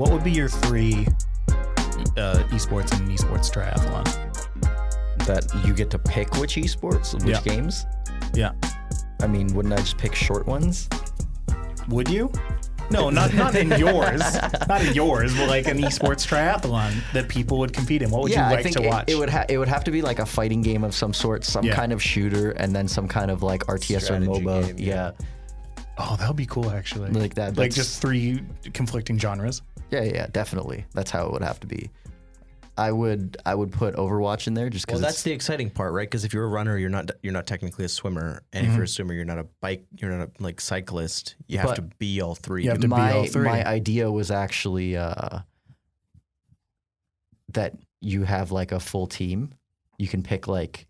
What would be your 3 esports and esports triathlon? That you get to pick which esports, which games? Yeah. I mean, wouldn't I just pick short ones? Would you? No, not in yours. Not in yours, but like an esports triathlon that people would compete in. What would you like to watch? It would have to be like a fighting game of some sort, some kind of shooter, and then some kind of like RTS strategy or MOBA. game, yeah. Oh, that would be cool, actually. Like that. Like just 3 conflicting genres. Yeah, definitely. That's how it would have to be. I would put Overwatch in there just because. Well, that's the exciting part, right? Because if you're a runner, you're not technically a swimmer, and if you're a swimmer, you're not a like cyclist. You have to be all 3. You have to be all 3. My idea was actually that you have like a full team. You can pick like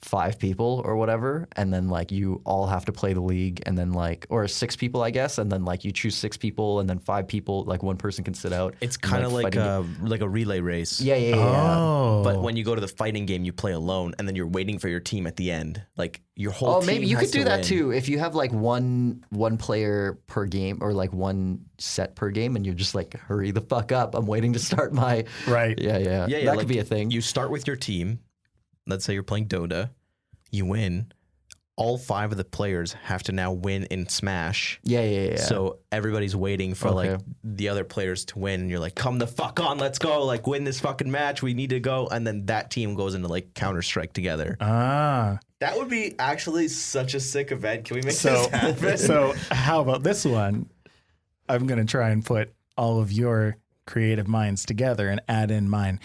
5 people or whatever, and then like you all have to play the league, and then like, or 6 people, I guess, and then like you choose 6 people, and then 5 people, like one person can sit out. It's kind of like a relay race. Yeah. Oh. But when you go to the fighting game, you play alone, and then you're waiting for your team at the end. Like your whole team. Maybe you has could do to that win. too. If you have like one player per game, or like one set per game, and you're just like, hurry the fuck up, I'm waiting to start my. Right. Yeah. That like, could be a thing. You start with your team. Let's say you're playing Dota. You win. All 5 of the players have to now win in Smash. Yeah. So everybody's waiting for like the other players to win. And you're like, come the fuck on, let's go. Like, win this fucking match. We need to go. And then that team goes into like Counter-Strike together. Ah. That would be actually such a sick event. Can we make this happen? So how about this one? I'm going to try and put all of your creative minds together and add in mine.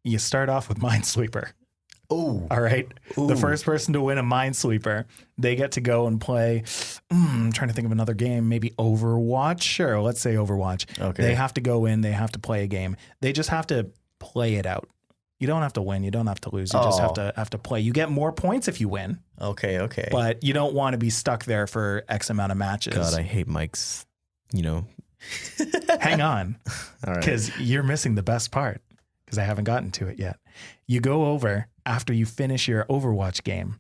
You start off with Minesweeper. Oh, all right. Ooh. The first person to win a Minesweeper, they get to go and play. I'm trying to think of another game, maybe Overwatch. Sure, let's say Overwatch. Okay. They have to go in. They have to play a game. They just have to play it out. You don't have to win. You don't have to lose. You just have to play. You get more points if you win. Okay. But you don't want to be stuck there for X amount of matches. God, I hate Mike's. Hang on, All right. because you're missing the best part. Because I haven't gotten to it yet. You go over after you finish your Overwatch game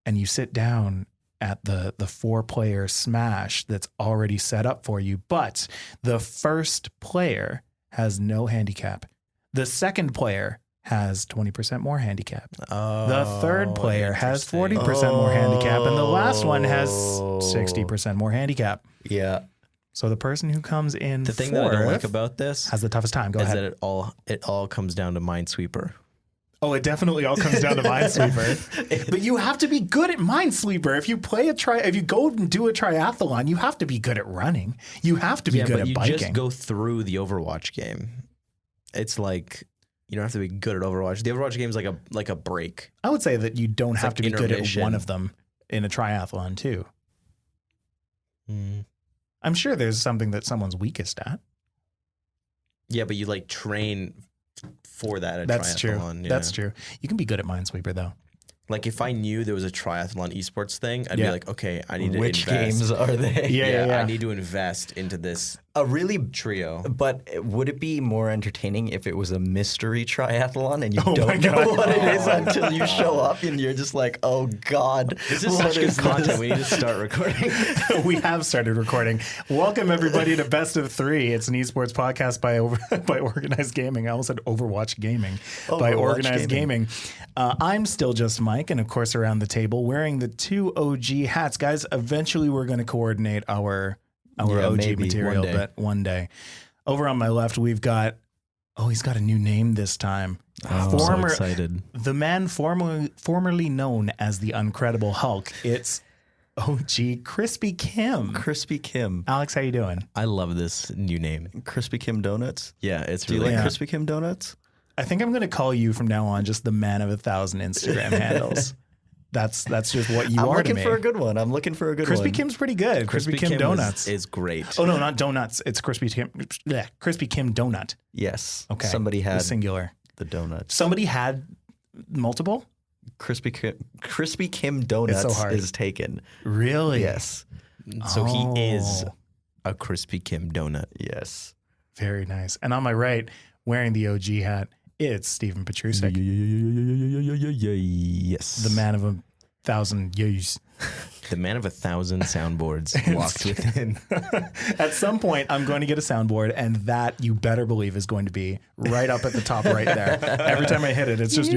and you sit down at the 4-player Smash that's already set up for you. But the first player has no handicap. The second player has 20% more handicap. The third player has 40% more handicap. And the last one has 60% more handicap. Yeah. So the person who comes in The thing that I don't like about this has the toughest time. Go is ahead. that it all comes down to Minesweeper. Oh, it definitely all comes down to Minesweeper. But you have to be good at Minesweeper. If you if you go and do a triathlon, you have to be good at running. You have to be good at biking. You just go through the Overwatch game. It's like you don't have to be good at Overwatch. The Overwatch game is like a break. I would say that you don't have to be good at intermission. one of them in a triathlon too. Mm. I'm sure there's something that someone's weakest at. Yeah, but you like train for that at That's triathlon. true. Yeah. That's true. You can be good at Minesweeper though. Like if I knew there was a triathlon esports thing, I'd be like, okay, I need to Which invest. games are they? Yeah. I need to invest into this A really trio. But would it be more entertaining if it was a mystery triathlon and you Oh my don't know God. what it is until you show up and you're just like, oh God. This is what such good is content. this? We need to start recording. We have started recording. Welcome everybody to Best of 3. It's an esports podcast by Organized Gaming. I almost said Overwatch Gaming by Overwatch Organized Gaming. I'm StillJustMike, and of course around the table wearing the 2 OG hats. Guys, eventually we're going to coordinate our OG maybe material, one day. but one day. Over on my left, we've got, he's got a new name this time. I'm so excited. The man formerly known as the Uncredible Hulk. It's OG KrispyKim. KrispyKim. Alex, how you doing? I love this new name. KrispyKim donuts? Yeah, it's Do you really like Yeah. KrispyKim donuts? I think I'm going to call you from now on just the man of 1,000 Instagram handles. That's just what you I'm are to looking me. for a good one. Crispy Kim's pretty good. Crispy Kim donuts. is great. Oh no, not donuts. It's Crispy Kim. Yeah, Crispy Kim donut. Yes. Okay. Somebody The had singular. the donuts. Somebody had multiple. Krispy Kim donuts so hard. is taken. Really? Yes. So he is Oh. a Krispy Kim donut. Yes. Very nice. And on my right, wearing the OG hat, it's Stevan Petrusic, Yes. the man of 1,000 years. The man of 1,000 soundboards walked within. At some point, I'm going to get a soundboard, and that you better believe is going to be right up at the top right there. Every time I hit it, it's just...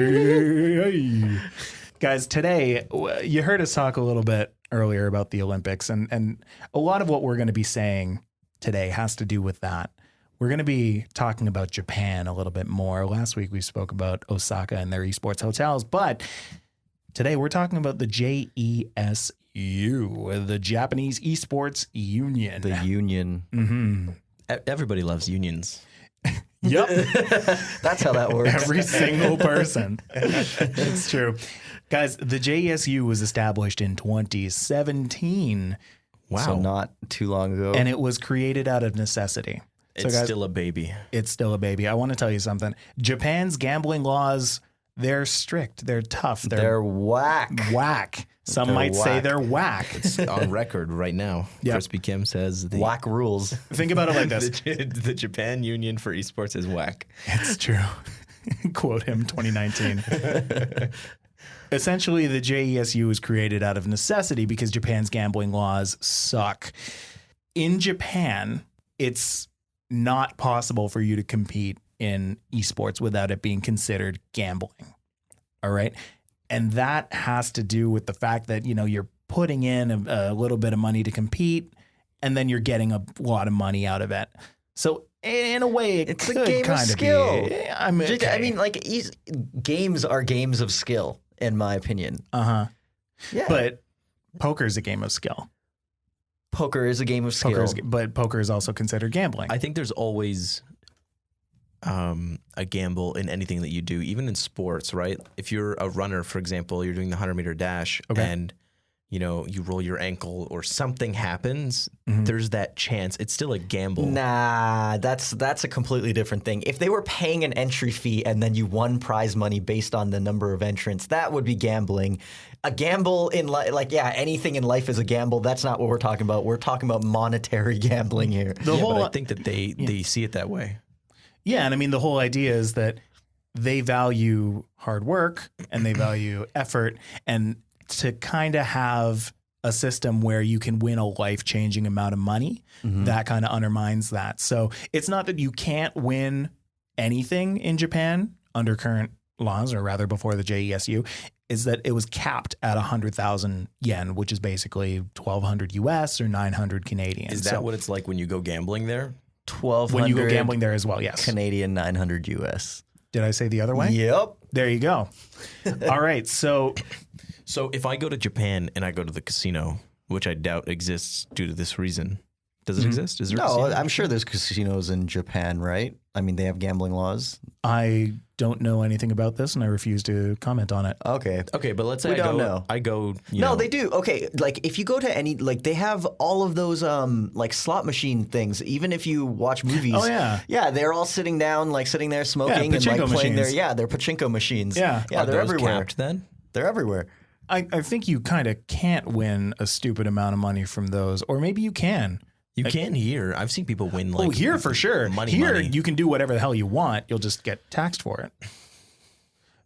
Guys, today, you heard us talk a little bit earlier about the Olympics, and a lot of what we're going to be saying today has to do with that. We're going to be talking about Japan a little bit more. Last week, we spoke about Osaka and their esports hotels, but today we're talking about the JESU, the Japanese Esports Union. The union. Mm-hmm. Everybody loves unions. Yep. That's how that works. Every single person. It's true. Guys, the JESU was established in 2017. Wow. So not too long ago. And it was created out of necessity. It's guys, still a baby. It's still a baby. I want to tell you something. Japan's gambling laws, they're strict. They're tough. They're whack. Whack. Some They're might say whack. they're whack. It's on record right now. Yep. KrispyKim says the Whack rules. Think about it like this. the Japan Union for Esports is whack. It's true. Quote him, 2019. Essentially, the JESU was created out of necessity because Japan's gambling laws suck. In Japan, it's not possible for you to compete in esports without it being considered gambling. All right. And that has to do with the fact that, you know, you're putting in a little bit of money to compete and then you're getting a lot of money out of it. So in a way, It's could a game of kind skill. Be, I mean, like games are games of skill, in my opinion. uh-huh. Yeah. But poker is a game of skill. Poker is a game of skill. But poker is also considered gambling. I think there's always a gamble in anything that you do, even in sports, right? If you're a runner, for example, you're doing the 100-meter dash and, you know, you roll your ankle or something happens, there's that chance. It's still a gamble. Nah, that's a completely different thing. If they were paying an entry fee and then you won prize money based on the number of entrants, that would be gambling. A gamble in anything in life is a gamble. That's not what we're talking about. We're talking about monetary gambling here. But I think that they see it that way. Yeah, and I mean, the whole idea is that they value hard work and they value effort, and to kind of have a system where you can win a life-changing amount of money, that kind of undermines that. So it's not that you can't win anything in Japan under current laws, or rather before the JESU, is that it was capped at 100,000 yen, which is basically 1,200 US or 900 Canadian. Is that what it's like when you go gambling there? 1,200 when you go gambling there as well? Yes. Canadian, 900 US. Did I say the other way? Yep. There you go. All right. So if I go to Japan and I go to the casino, which I doubt exists due to this reason, does it exist? Is there a No, casino? I'm sure there's casinos in Japan, right? I mean, they have gambling laws. I don't know anything about this, and I refuse to comment on it. Okay. Okay, but let's say We don't know. I go. No, they do. Okay, like if you go to any, like they have all of those like slot machine things. Even if you watch movies, Oh, yeah. yeah, they're all sitting down, like sitting there smoking and like pachinko playing machines. their pachinko machines. Yeah. yeah, Are they're those everywhere. capped then? They're everywhere. I think you kind of can't win a stupid amount of money from those, or maybe you can. You can here. I've seen people win like Here for sure. money. You can do whatever the hell you want. You'll just get taxed for it.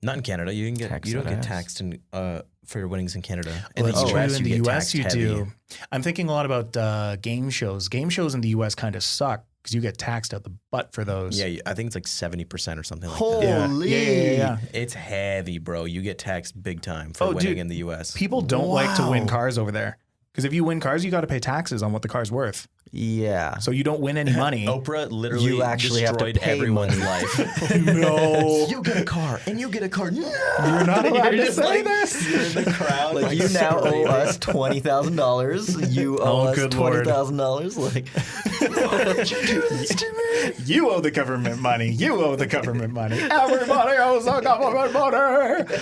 Not in Canada. You don't that get ass. taxed for your winnings in Canada. In Well, the that's true. US, In you the get US, taxed you heavy. do. I'm thinking a lot about game shows. Game shows in the US kind of suck because you get taxed out the butt for those. Yeah, I think it's like 70% or something like that. Holy! Yeah. It's heavy, bro. You get taxed big time for winning dude. in the US. People don't like to win Wow. cars over there because if you win cars, you got to pay taxes on what the car's worth. Yeah. So you don't win any money. Oprah literally You actually have to destroyed pay everyone's money. life. No. You get a car, and you get a car. No! You're not allowed to just say like- this. You're in the crowd. Like you now owe us $20,000. You owe us good Lord. $20,000. Like, You owe the government money. You owe the government money. Everybody owes the government money.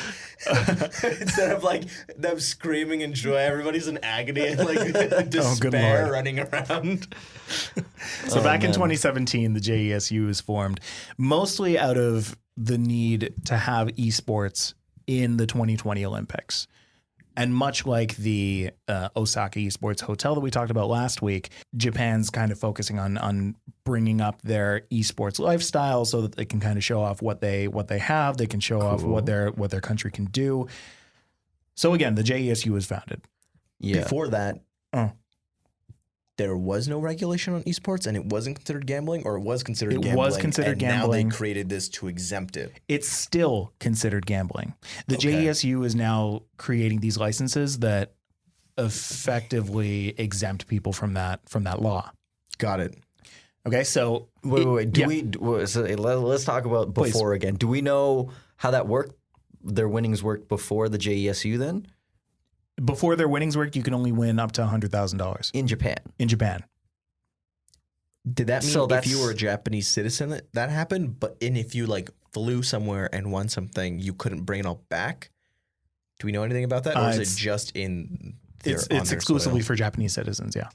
Instead of like them screaming in joy, everybody's in agony and like good despair Lord. running around. So back in 2017, the JESU was formed mostly out of the need to have esports in the 2020 Olympics. And much like the Osaka Esports Hotel that we talked about last week, Japan's kind of focusing on bringing up their esports lifestyle so that they can kind of show off what they have. They can show off what their country can do. So again, the JESU was founded. Yeah. Before that, Oh. there was no regulation on esports, and it wasn't considered gambling, or it was considered It gambling. was considered and gambling. Now they created this to exempt it. It's still considered gambling. The Okay. JESU is now creating these licenses that effectively exempt people from that law. Got it. Okay, so Wait. Let's talk about Please. before again. Do we know how that worked? Their winnings worked before the JESU then? before their winnings worked, you can only win up to $100,000 In Japan. in Japan. Did that mean So if that's- you were a Japanese citizen that happened, and if you like flew somewhere and won something, you couldn't bring it all back? Do we know anything about that, or is It's- it just in? Their, It's on their exclusively soil? for Japanese citizens. Yeah.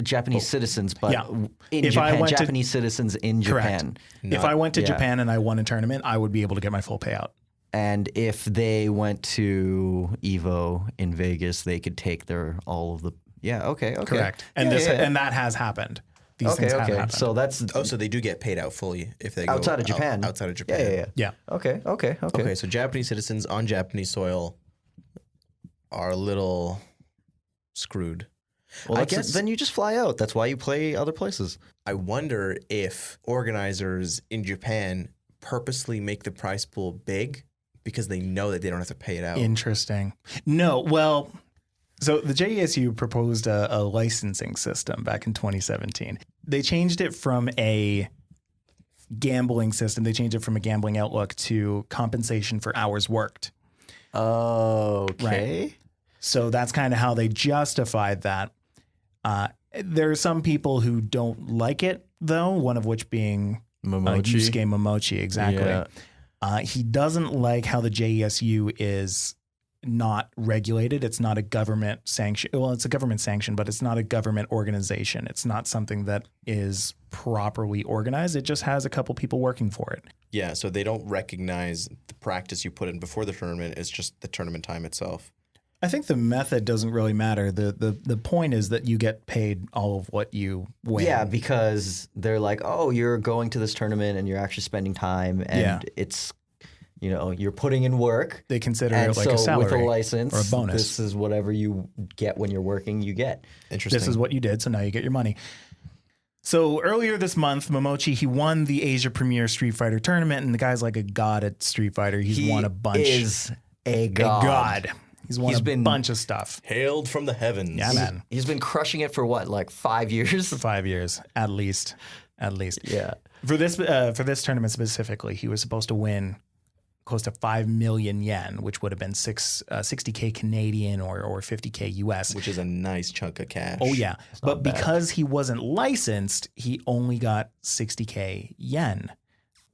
Japanese citizens, but Yeah. in If I Japan, went to- Japanese citizens in Correct. Japan. If I went to yeah. Japan and I won a tournament, I would be able to get my full payout. And if they went to Evo in Vegas, they could take all of the. Yeah. Okay. Correct. And and that has happened. These things have happened. So that's Oh, so they do get paid out fully if they go outside of Japan. Outside of Japan. Yeah. yeah. Okay. Okay, so Japanese citizens on Japanese soil are a little screwed. Well, I that's- guess- then you just fly out. That's why you play other places. I wonder if organizers in Japan purposely make the prize pool big because they know that they don't have to pay it out. Interesting. No, well, so the JESU proposed a licensing system back in 2017. They changed it from a gambling system. They changed it from a gambling outlook to compensation for hours worked. Okay. So that's kind of how they justified that. There are some people who don't like it, though, one of which being Momochi. Yusuke Momochi, exactly. Yeah. He doesn't like how the JESU is not regulated. It's not a government sanction. Well, it's a government sanction, but it's not a government organization. It's not something that is properly organized. It just has a couple people working for it. Yeah, so they don't recognize the practice you put in before the tournament. It's just the tournament time itself. I think the method doesn't really matter. The point is that you get paid all of what you win. Yeah, because they're like, oh, you're going to this tournament and you're actually spending time, and it's, you're putting in work. They consider And it like so a salary with a license or a bonus. This is whatever you get when you're working, you get. Interesting. This is what you did, so now you get your money. So earlier this month, Momochi, he won the Asia Premier Street Fighter tournament, and the guy's like a god at Street Fighter. He's won a bunch. He is a a god. god. He's won He's a been- bunch of stuff. Hailed from the heavens. Yeah, man. He's been crushing it for what, like 5 years? 5 years, at least. Yeah. For this tournament specifically, he was supposed to win close to 5 million yen, which would have been 60K Canadian or 50K US. Which is a nice chunk of cash. Oh, yeah. But bad. because he wasn't licensed, he only got 60K yen,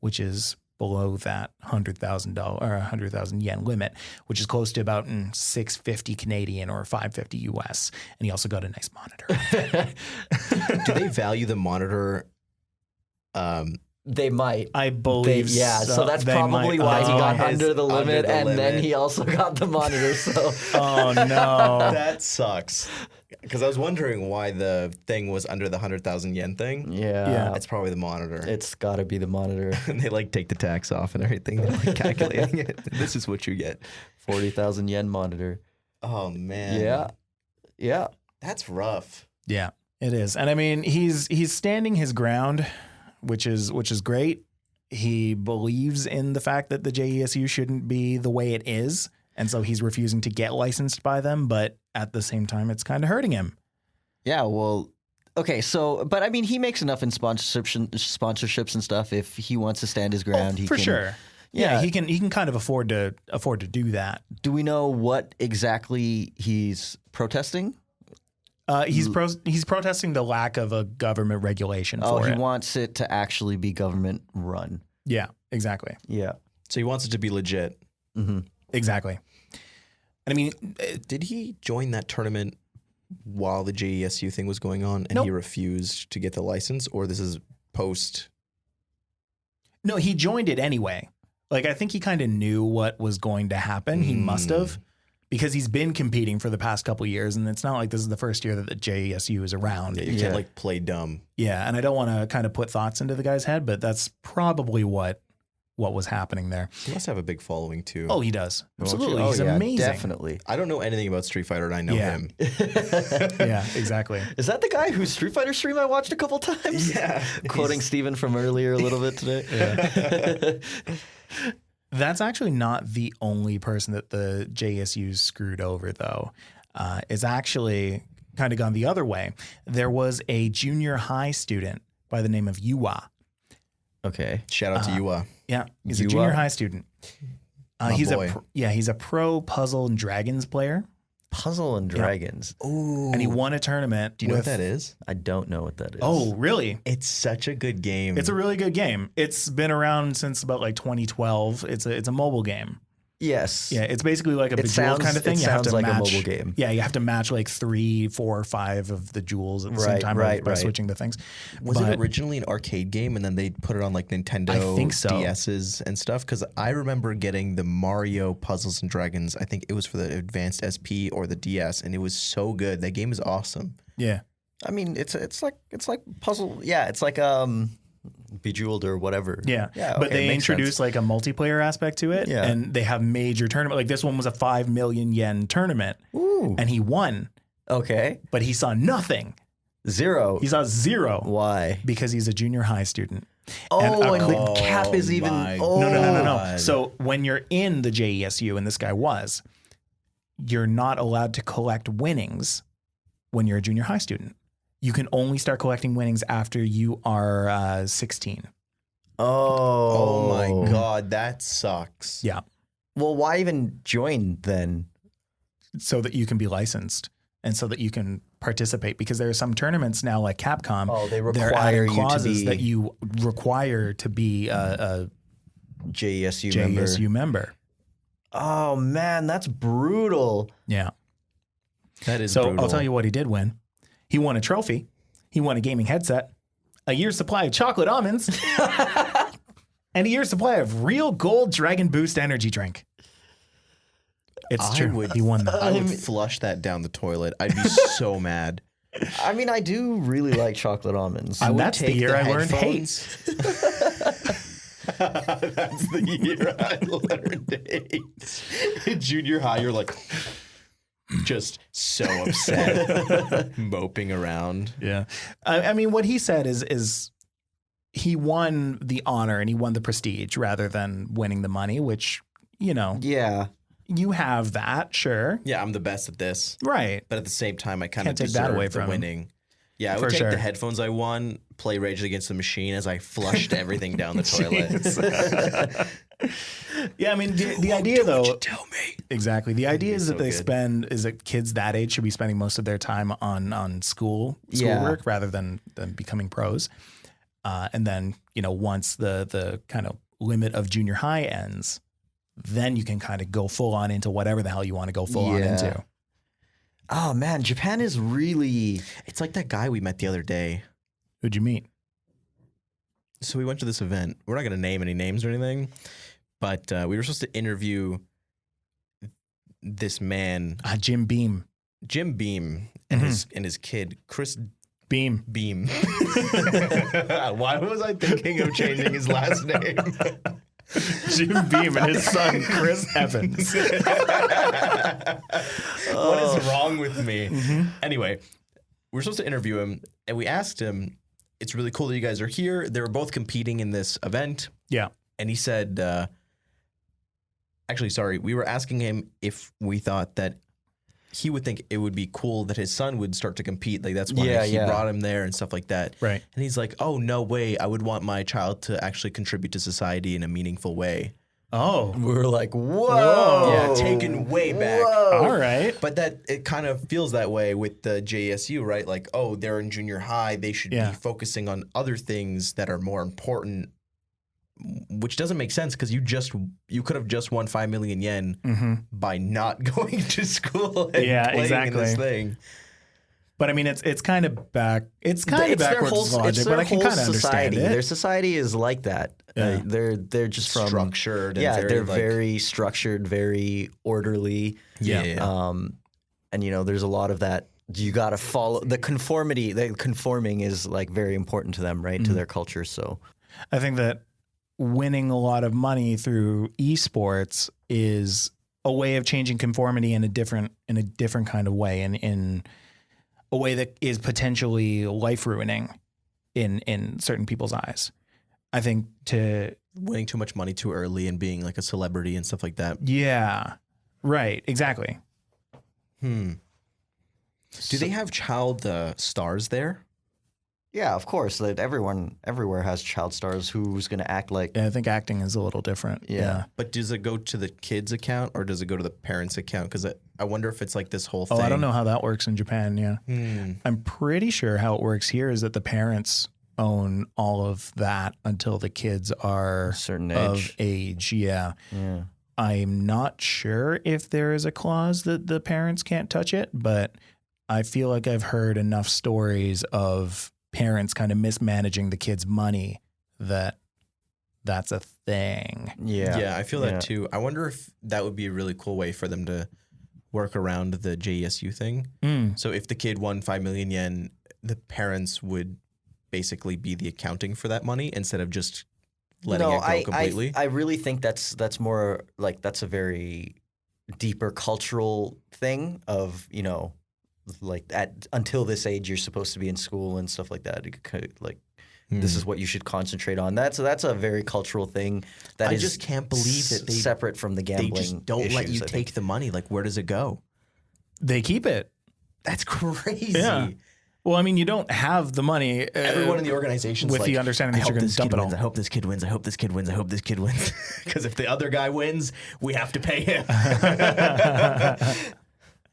which is below that $100,000 or 100,000 yen limit, which is close to about 650 Canadian or 550 US. And he also got a nice monitor. Do they value the monitor? They might. I believe so that's They probably might- why he Oh, got his under the limit, under the and then limit. he also got the monitor. So Oh, no. That sucks. Because I was wondering why the thing was under the 100,000 yen thing. Yeah. It's probably the monitor. it's got to be the monitor. And they like take the tax off and everything. They're like calculating it. This is what you get. 40,000 yen monitor. Oh man. Yeah. That's rough. Yeah, it is. And I mean, he's standing his ground, which is great. He believes in the fact that the JESU shouldn't be the way it is. And so he's refusing to get licensed by them. But at the same time, it's kind of hurting him. Yeah. Well. Okay. So, but I mean, he makes enough in sponsorships and stuff. If he wants to stand his ground, he For can, sure. Yeah, Yeah. he can kind of afford to do that. Do we know what exactly he's protesting? He's protesting the lack of a government regulation Oh, for he it. wants it to actually be government run. Yeah, exactly. Yeah. So he wants it to be legit. Mm-hmm. Exactly. And I mean, Did he join that tournament while the JESU thing was going on and Nope. he refused to get the license, or this is post? no, he joined it anyway. Like, I think he kind of knew what was going to happen. He must have, because he's been competing for the past couple of years, and it's not like this is the first year that the JESU is around. Yeah, you can't like play dumb. Yeah, and I don't want to kind of put thoughts into the guy's head, but that's probably what what was happening there. He must have a big following too. Oh, he does. Absolutely. Oh, He's yeah, amazing. Definitely. I don't know anything about Street Fighter, and I know him. Yeah, exactly. Is that the guy whose Street Fighter stream I watched a couple times? Yeah. Quoting Stevan from earlier a little bit today. That's actually not the only person that the JSU screwed over, though. It's actually kind of gone the other way. There was a junior high student by the name of Yua. Okay. Shout out to Yua. Yeah, he's a Yua? junior high student. He's boy. he's a pro Puzzle and Dragons player, Puzzle and Dragons. Ooh. and he won a tournament. Do you know what that is? I don't know what that is. Oh, really? It's such a good game. It's a really good game. It's been around since about like 2012. It's a mobile game. Yes. Yeah, it's basically like a It Bejeweled sounds- kind of thing. it You have sounds to like a match, mobile game. Yeah, you have to match like 3, 4, 5 of the jewels at the same Right, time right, by right. switching the things. Was But it originally an arcade game and then they put it on like Nintendo I think so. DSs and stuff? Because I remember getting the Mario Puzzles and Dragons. I think it was for the Advanced SP or the DS, and it was so good. That game is awesome. Yeah, I mean, it's like puzzle. Yeah, it's like Bejeweled or whatever. yeah. Yeah. But okay, they makes introduced like a multiplayer aspect to it, Yeah. and they have major tournament. Like this one was a 5 million yen tournament, Ooh. and he won, Okay. but he saw nothing. 0. He saw 0 Why? because he's a junior high student. Oh, and a the cap is even. my Oh. No. God. So when you're in the JESU, and this guy was, you're not allowed to collect winnings when you're a junior high student. You can only start collecting winnings after you are 16. Oh my God, that sucks. Yeah. Well, why even join then? So that you can be licensed and so that you can participate, because there are some tournaments now like Capcom. Oh, they they're require adding you to clauses be that you require to be a JSU member. JSU member. Oh man, that's brutal. Yeah. That is So brutal. I'll tell you what he did win. He won a trophy. He won a gaming headset, a year's supply of chocolate almonds, and a year's supply of real gold Dragon Boost energy drink. It's true. He won that. I would flush that down the toilet. I'd be so mad. I mean, I do really like chocolate almonds. And that's the year I learned hate. That's the year I learned hate. In junior high, you're like just so upset, moping around. Yeah. I mean, what he said is he won the honor and he won the prestige rather than winning the money, which, you know, Yeah. you have that, sure. Yeah, I'm the best at this. Right. But at the same time, I kind of Can't take deserve that away the from him. winning. Yeah, I would For take sure. the headphones I won, play Rage Against the Machine as I flushed everything down the toilet. Yeah, I mean, the idea though, Tell me. exactly. The idea is so that they good. is that kids that age should be spending most of their time on schoolwork rather than becoming pros. And then, you know, once the kind of limit of junior high ends, then you can kind of go full on into whatever the hell you want to go full on Yeah. into. Oh man, Japan is really. It's like that guy we met the other day. Who'd you meet? So we went to this event. We're not going to name any names or anything, but we were supposed to interview this man, Jim Beam. Jim Beam, and his kid, Chris Beam. Beam. Why was I thinking of changing his last name? Jim Beam and his son, Chris Evans. What is wrong with me? Anyway, we were supposed to interview him, and we asked him, it's really cool that you guys are here. They were both competing in this event. Yeah. And he said, actually, sorry, we were asking him if we thought that he would think it would be cool that his son would start to compete. Like, that's why he brought him there and stuff like that. Right. And he's like, oh, no way. I would want my child to actually contribute to society in a meaningful way. Oh. We were like, whoa. Yeah, taken way back. All right. But that it kind of feels that way with the JSU, right? Like, oh, they're in junior high. They should be focusing on other things that are more important, which doesn't make sense because you could have just won 5 million yen by not going to school and playing in this thing. But I mean, it's kind of back. It's kind of backwards logic, but I can kind of understand it. Their society is like that. Yeah. They're just from structured. And yeah, very, they're very structured, very orderly. Yeah. And you know, there's a lot of that. You got to follow the conformity. The conforming is like very important to them, right? To their culture. So I think that winning a lot of money through esports is a way of changing conformity in a different kind of way, and in a way that is potentially life ruining in certain people's eyes. I think to winning too much money too early and being like a celebrity and stuff like that. Yeah, right. Exactly. Do they have child stars there? Yeah, of course. Like everyone everywhere has child stars who's going to act like. Yeah, I think acting is a little different. Yeah. But does it go to the kid's account or does it go to the parents' account? Because I wonder if it's like this whole thing. Oh, I don't know how that works in Japan. Yeah. I'm pretty sure how it works here is that the parents own all of that until the kids are A certain of age. Yeah. Yeah. I'm not sure if there is a clause that the parents can't touch it, but I feel like I've heard enough stories of parents kind of mismanaging the kids' money that's a thing. Yeah. Yeah, I feel that too. I wonder if that would be a really cool way for them to work around the JESU thing. So if the kid won 5 million yen, the parents would basically be the accounting for that money instead of just letting it go completely. I really think that's more like that's a very deeper cultural thing of, you know, like until this age you're supposed to be in school and stuff like that. It could, like this is what you should concentrate on. That's a very cultural thing. I just can't believe that they separate from the gambling. They just don't let you take the money. Like, where does it go? They keep it. That's crazy. Yeah. Well, I mean, you don't have the money. Everyone in the organization with the understanding that you're going to dump it all. I hope this kid wins. I hope this kid wins. I hope this kid wins. Because if the other guy wins, we have to pay him.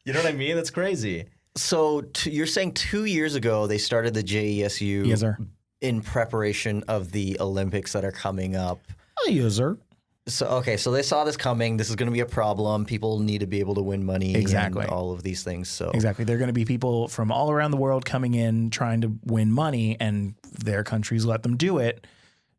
You know what I mean? That's crazy. So you're saying 2 years ago they started the JESU Yes, sir. in preparation of the Olympics that are coming up. Yes, sir. So they saw this coming. This is going to be a problem. People need to be able to win money. Exactly. And all of these things. So exactly, they're going to be people from all around the world coming in trying to win money, and their countries let them do it.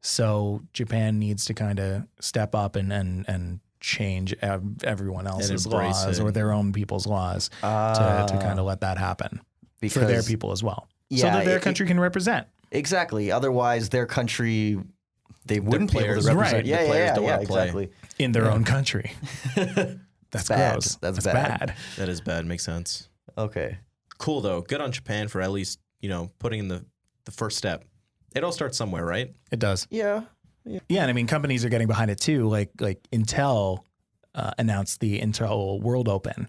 So Japan needs to kind of step up and change everyone else's laws or their own people's laws to kind of let that happen for their people as well, so that their country can represent. Exactly. Otherwise, their country, they wouldn't be able to represent. Right. Yeah, exactly. In their own country. That's bad. gross. That's bad. That is bad. Makes sense. Okay. Cool, though. Good on Japan for at least, putting in the first step. It all starts somewhere, right? It does. Yeah. Yeah, and I mean, companies are getting behind it too. Like Intel announced the Intel World Open,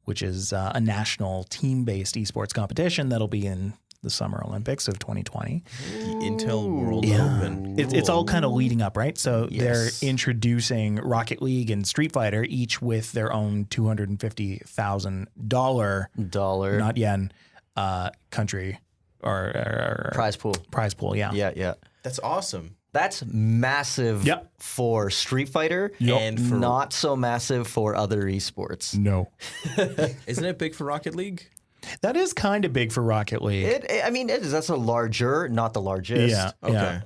which is a national team-based esports competition that'll be in the Summer Olympics of 2020. The Intel World Open. It's all kind of leading up, right? So they're introducing Rocket League and Street Fighter, each with their own $250,000 not yen country or prize pool. Yeah. Yeah. That's awesome. That's massive for Street Fighter and for not so massive for other esports. No. Isn't it big for Rocket League? That is kind of big for Rocket League. It is. That's a larger, not the largest. Yeah. Okay.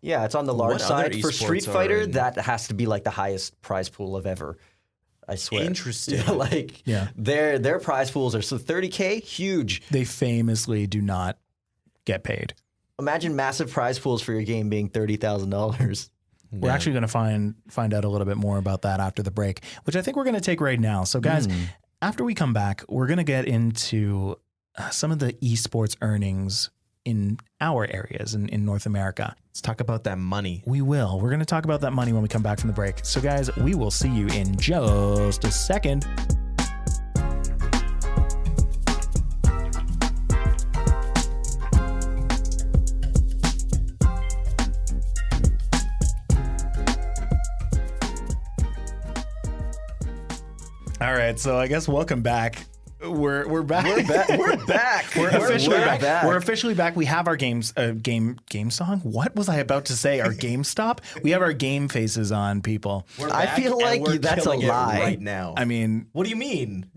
Yeah, it's on the large side. For Street Fighter, that has to be like the highest prize pool of ever. I swear. Interesting. Their prize pools are so $30K, huge. They famously do not get paid. Imagine massive prize pools for your game being $30,000. We're actually going to find out a little bit more about that after the break, which I think we're going to take right now. So guys, after we come back, we're going to get into some of the esports earnings in our areas in North America. Let's talk about that money. We will. We're going to talk about that money when we come back from the break. So guys, we will see you in just a second. All right, so I guess welcome back. We're back. We're back. We're officially back. We're officially back. We have our game song. What was I about to say? Our game stop. We have our game faces on, people. I feel like that's a lie right now. I mean, what do you mean?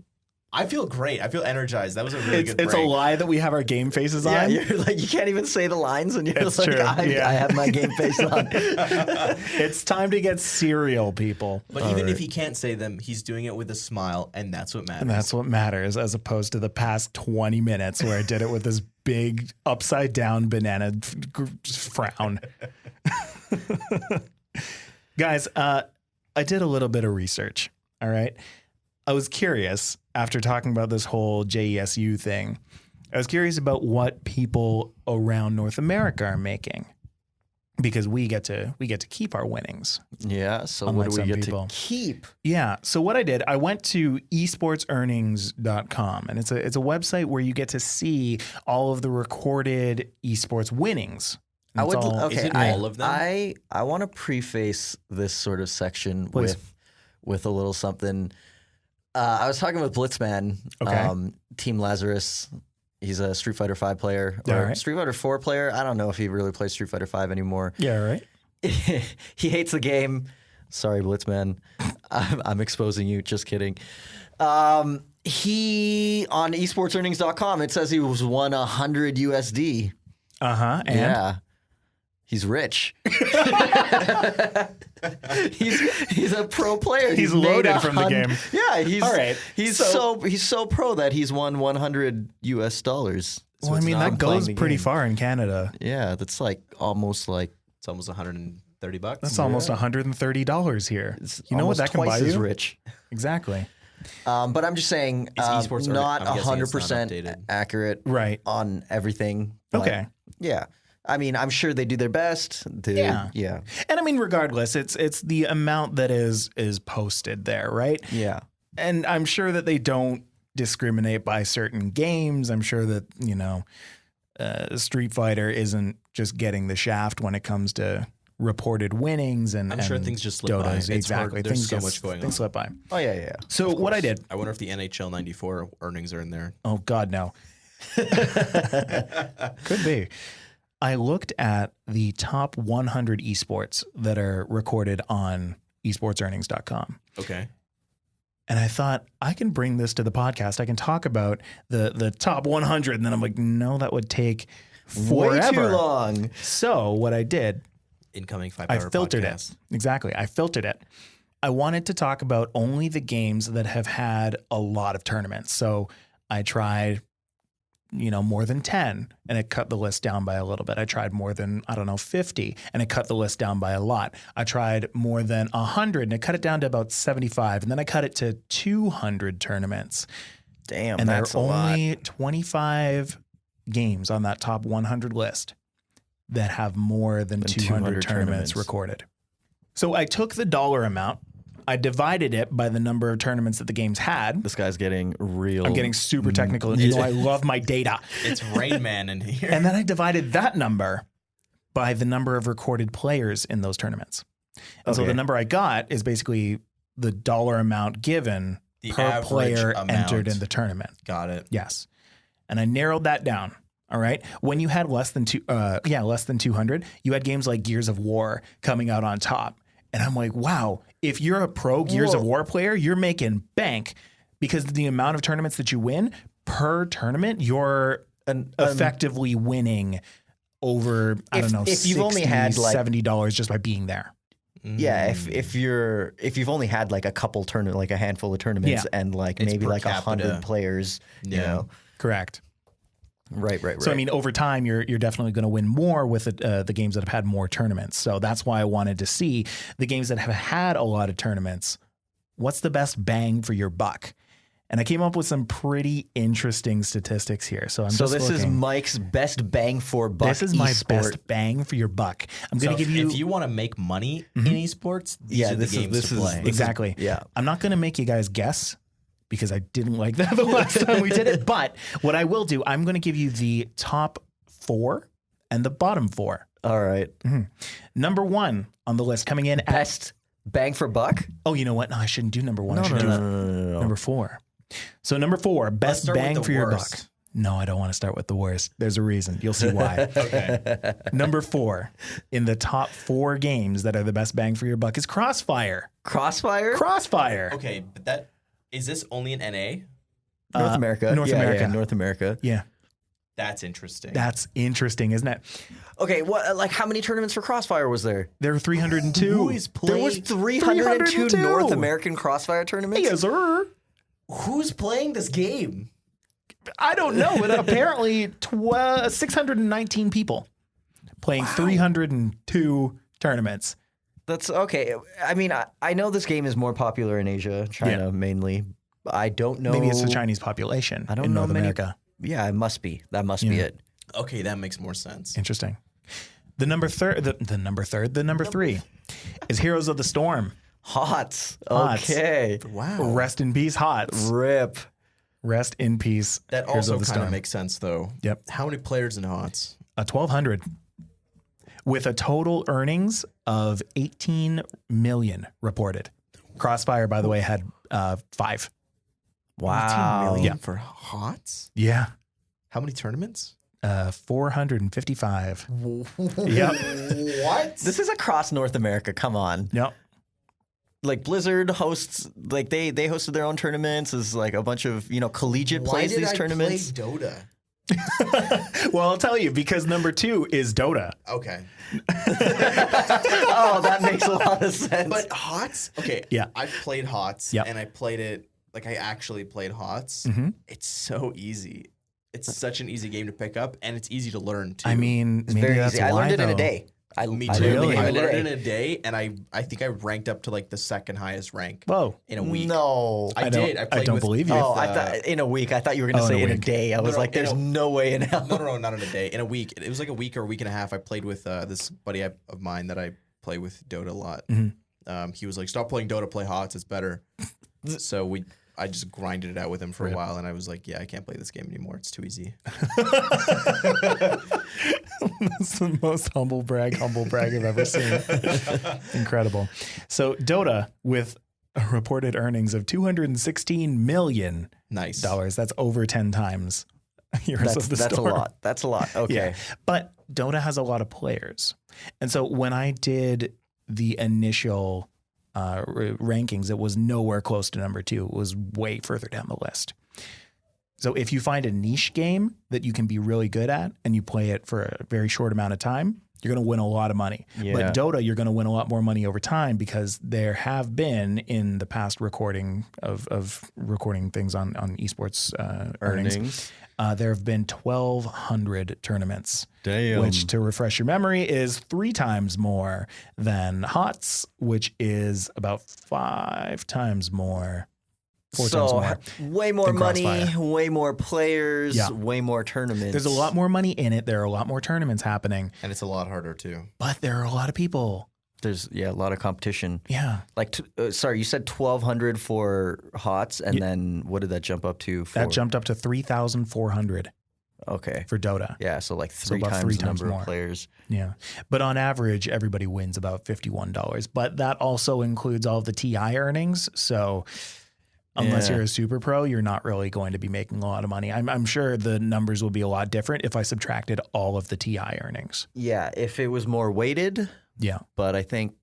I feel great. I feel energized. That was a really good break. It's a lie that we have our game faces on. Yeah, you're like, you can't even say the lines, and you're it's like, true. I have my game face on. It's time to get serial, people. But even if he can't say them, he's doing it with a smile, and that's what matters. And that's what matters, as opposed to the past 20 minutes where I did it with this big upside down banana frown. Guys, I did a little bit of research. All right. I was curious after talking about this whole JESU thing. I was curious about what people around North America are making, because we get to keep our winnings. Yeah. So Unlike what do we some get people. to keep? Yeah. So what I did, I went to esportsearnings.com, and it's a website where you get to see all of the recorded esports winnings. And it's all- Is it all of them? I want to preface this sort of section Please. with a little something. I was talking with Blitzman, Okay. Team Lazarus. He's a Street Fighter 5 player or All right. Street Fighter 4 player. I don't know if he really plays Street Fighter 5 anymore. Yeah, right. He hates the game. Sorry, Blitzman. I'm exposing you. Just kidding. He on esportsearnings.com, it says he was won 100 USD. And Yeah. He's rich. he's a pro player. He's made loaded from the game. Yeah, he's All right. He's so pro that he's won $100 US. Well, I mean, not that playing goes the pretty game. far in Canada. Yeah, that's like almost like It's almost $130. That's almost $130 here. You know what almost that can buy twice as you? rich. Exactly. But I'm just saying, Is esports not I'm guessing it's not 100% updated. accurate Right. on everything. but Okay. yeah. I mean, I'm sure they do their best. Yeah. Yeah. And I mean, regardless, it's the amount that is posted there, right? Yeah. And I'm sure that they don't discriminate by certain games. I'm sure that, Street Fighter isn't just getting the shaft when it comes to reported winnings and I'm sure and things just slip by. Dotas. It's Exactly. hard. There's Things so just- much going Things on. slip by. Oh, yeah. So what I did, I wonder if the NHL 94 earnings are in there. oh God, no. Could be. I looked at the top 100 esports that are recorded on esportsearnings.com. Okay. And I thought, I can bring this to the podcast. I can talk about the top 100. And then I'm like, no, that would take forever. Way too long. So what I did, Incoming 5 I hour filtered podcast. it. Exactly. I filtered it. I wanted to talk about only the games that have had a lot of tournaments. So I tried, more than 10, and it cut the list down by a little bit. I tried more than, 50, and it cut the list down by a lot. I tried more than 100, and it cut it down to about 75. And then I cut it to 200 tournaments. Damn, And there that's are a lot. only 25 games on that top 100 list that have more than 200 tournaments recorded. So I took the dollar amount, I divided it by the number of tournaments that the games had. This guy's getting real. I'm getting super technical. And I love my data. It's Rain Man in here. And then I divided that number by the number of recorded players in those tournaments. And so Okay. the number I got is basically the dollar amount given The per average player amount. entered in the tournament. Got it. Yes. And I narrowed that down. All right. When you had less than 200, you had games like Gears of War coming out on top. And I'm like, wow, if you're a pro Gears of War player, you're making bank, because the amount of tournaments that you win per tournament, you're effectively winning over, I don't know, if you've only $60, had, like- $70 just by being there. Yeah, if you've only had like a couple tournament, like a handful of tournaments, Yeah. and like It's maybe per like capita. 100 players, you Yeah. know, Correct. right. So I mean, over time, you're definitely going to win more with the games that have had more tournaments. So that's why I wanted to see the games that have had a lot of tournaments. What's the best bang for your buck? And I came up with some pretty interesting statistics here. So I'm So just this is looking. Mike's best bang for buck. This is my esport. best bang for your buck. I'm going So to give you if you want to make money in esports, these Yeah, are the this is- games this to is- play. this is- exactly. Yeah. I'm not going to make you guys guess, because I didn't like that the last time we did it. But what I will do, I'm going to give you the top 4 and the bottom 4. All right. Number 1 on the list coming in at, Best bang for buck. oh, you know what? No, I shouldn't do number 1. I should do No. number 4. So number 4, best start with bang the for your buck. worst. No, I don't want to start with the worst. There's a reason. You'll see why. Okay. Number 4 in the top 4 games that are the best bang for your buck is Crossfire. Crossfire. Crossfire. Okay, but that is this only in NA? North America. North Yeah, America. yeah, North America. Yeah, That's interesting. that's interesting, isn't it? Okay, what? Like, how many tournaments for Crossfire was there? There were 302. Who is There was playing? 302 North American Crossfire tournaments. Yes, sir. Who's playing this game? I don't know, but apparently 619 people playing 302 tournaments. That's okay. I mean, I know this game is more popular in Asia, China mainly. I don't know. Maybe it's the Chinese population I don't in know North many. America. Yeah, it must be. That must be it. Okay, that makes more sense. Interesting. The number three is Heroes of the Storm. Hots. Hots. Okay. Wow. Rest in peace, Hots. Rip. Rest in peace. That Heroes also of the kind of Storm. makes sense, though. Yep. How many players in HOTS? 1,200 with a total earnings of 18 million reported. Crossfire, by the way, had 5. Wow. 18 million Yeah. for HOTS? Yeah. How many tournaments? 455. Yep. What? This is across North America. Come on. Yep. Like Blizzard hosts, like they hosted their own tournaments. Is like a bunch of collegiate plays these tournaments. Play Dota? Well, I'll tell you, because number 2 is Dota. Okay. Oh, that makes a lot of sense. But HOTS? Okay. Yeah. I've played HOTS Yep. and I played it, like I actually played HOTS. Mhm. It's so easy. It's such an easy game to pick up and it's easy to learn too. I mean, it's maybe very that's easy. I why, learned it in a though. day. Me I too. literally I learned it learned in it in a day and I think I ranked up to like the second highest rank Whoa. in a week. No. I did. I don't believe you. Oh, I thought in a week. I thought you were going to Oh, say in a in a week. day. I was No, like, there's no way in hell. No, not in a day. In a week. It was like a week or a week and a half. I played with this buddy of mine that I play with Dota a lot. Mm-hmm. He was like, stop playing Dota, play HOTS. It's better. So I just grinded it out with him for a while. And I was like, yeah, I can't play this game anymore. It's too easy. That's the most humble brag I've ever seen. Incredible. So Dota with reported earnings of $216 million. Nice. That's over 10 times Heroes of the That's a Storm. lot. That's a lot. Okay. Yeah. But Dota has a lot of players. And so when I did the initial rankings, it was nowhere close to number 2. It was way further down the list. So if you find a niche game that you can be really good at and you play it for a very short amount of time, you're going to win a lot of money. Yeah. But Dota, you're going to win a lot more money over time because there have been in the past recording of recording things on esports earnings. There have been 1,200 tournaments. Damn. Which, to refresh your memory, is 3 times more than HOTS, which is about 5 times more. 4 times more. Way more than money, Crossfire. way more players, Yeah. way more tournaments. There's a lot more money in it. There are a lot more tournaments happening, And it's a lot harder too. but there are a lot of people. There's a lot of competition. Yeah. Like, sorry, you said 1,200 for HOTS, and then what did that jump up to? For, That jumped up to 3,400 Okay. for Dota. Yeah, so like three about times 3 the times number more. of players. Yeah. But on average, everybody wins about $51. But that also includes all of the TI earnings. So unless Yeah. you're a super pro, you're not really going to be making a lot of money. I'm sure the numbers will be a lot different if I subtracted all of the TI earnings. Yeah, if it was more weighted, Yeah. but I think